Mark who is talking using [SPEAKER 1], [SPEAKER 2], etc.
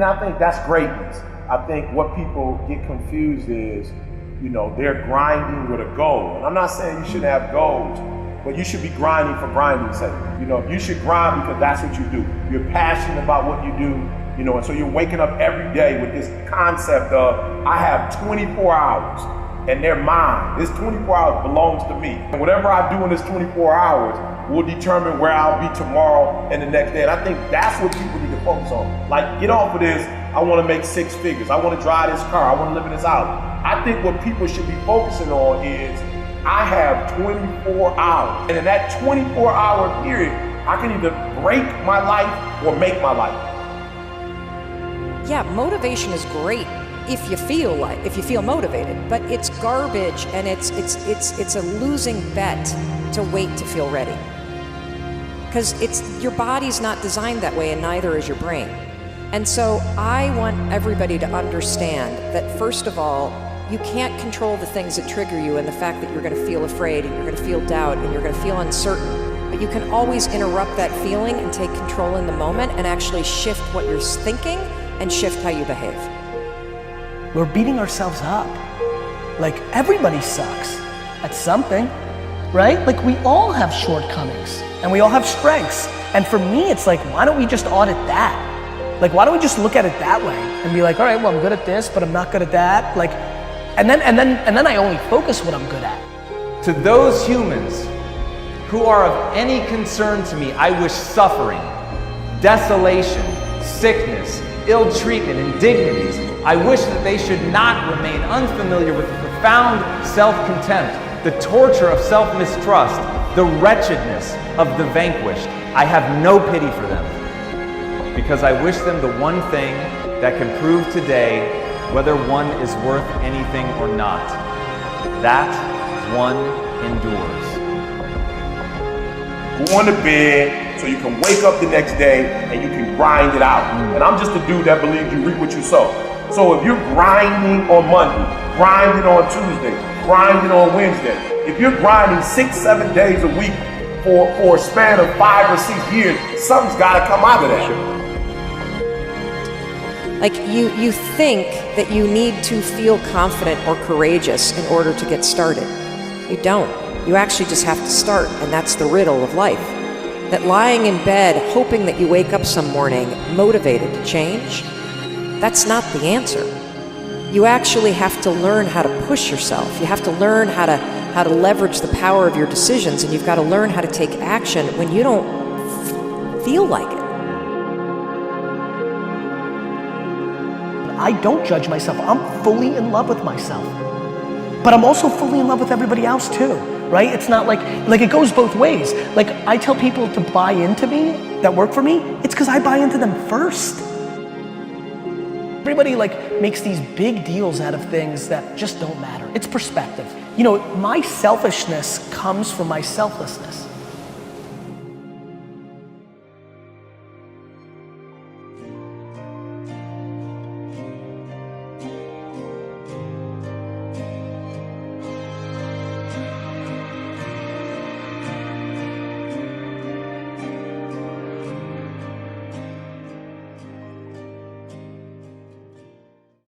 [SPEAKER 1] And I think that's greatness. I think what people get confused is, they're grinding with a goal. And I'm not saying you shouldn't have goals, but you should be grinding for grinding's sake. You should grind because that's what you do. You're passionate about what you do, and so you're waking up every day with this concept of, I have 24 hours and they're mine. This 24 hours belongs to me. And whatever I do in this 24 hours will determine where I'll be tomorrow and the next day. And I think that's what people need to focus on. Like, get off of this, I want to make 6 figures. I want to drive this car. I want to live in this house. I think what people should be focusing on is, I have 24 hours. And in that 24-hour period, I can either break my life or make my life.
[SPEAKER 2] Yeah, motivation is great if you feel motivated, but it's garbage, and it's a losing bet to wait to feel ready. Because your body's not designed that way, and neither is your brain. And so I want everybody to understand that, first of all, you can't control the things that trigger you, and the fact that you're going to feel afraid and you're going to feel doubt and you're going to feel uncertain. But you can always interrupt that feeling and take control in the moment and actually shift what you're thinking and shift how you behave.
[SPEAKER 3] We're beating ourselves up. Like, everybody sucks at something, right? Like, we all have shortcomings and we all have strengths. And for me, it's like, why don't we just audit that? Like, why don't we just look at it that way and be like, all right, well, I'm good at this, but I'm not good at that. Like, and then I only focus what I'm good at.
[SPEAKER 4] To those humans who are of any concern to me, I wish suffering, desolation, sickness, ill treatment, indignities. I wish that they should not remain unfamiliar with the profound self-contempt, the torture of self-mistrust, the wretchedness of the vanquished. I have no pity for them, because I wish them the one thing that can prove today whether one is worth anything or not. That one endures.
[SPEAKER 1] Go on to bed so you can wake up the next day and you can grind it out. And I'm just a dude that believes you reap what you sow. So if you're grinding on Monday, grinding on Tuesday, grinding on Wednesday, if you're grinding 6-7 days a week for a span of 5 or 6 years, something's gotta come out of that.
[SPEAKER 2] Like, you think that you need to feel confident or courageous in order to get started. You don't. You actually just have to start, and that's the riddle of life. That lying in bed, hoping that you wake up some morning motivated to change, that's not the answer. You actually have to learn how to push yourself. You have to learn how to leverage the power of your decisions, and you've got to learn how to take action when you don't feel like it.
[SPEAKER 3] I don't judge myself. I'm fully in love with myself. But I'm also fully in love with everybody else too, right? It's not like it goes both ways. Like, I tell people to buy into me, that work for me, it's because I buy into them first. Everybody makes these big deals out of things that just don't matter. It's perspective. My selfishness comes from my selflessness.